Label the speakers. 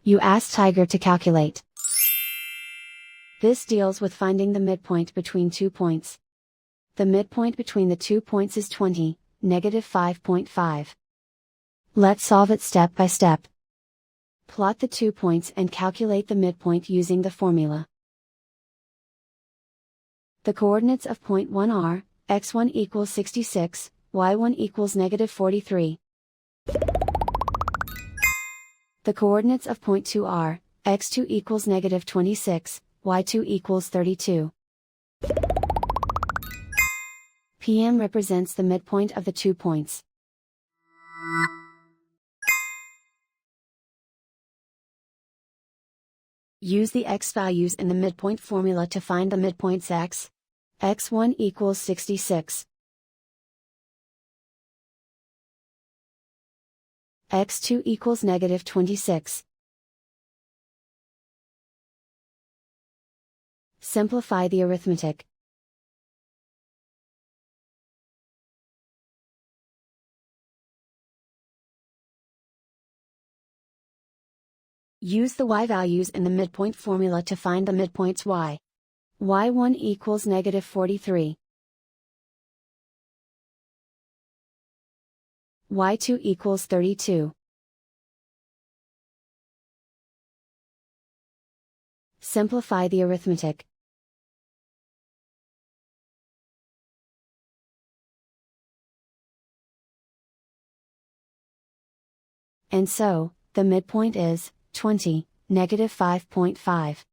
Speaker 1: You ask Tiger to calculate. This deals with finding the midpoint between 2 points. The midpoint between the 2 points is 20, -5.5. Let's solve it step by step. Plot the 2 points and calculate the midpoint using the formula. The coordinates of point 1 are, x1 equals 66, y1 equals -43. The coordinates of point 2 are, x2 equals -26, y2 equals 32. PM represents the midpoint of the 2 points. Use the x values in the midpoint formula to find the midpoints x. x1 equals 66. x2 equals -26. Simplify the arithmetic. Use the y values in the midpoint formula to find the midpoints y. y1 equals -43. y2 equals 32. Simplify the arithmetic. And so, the midpoint is 20, -5.5.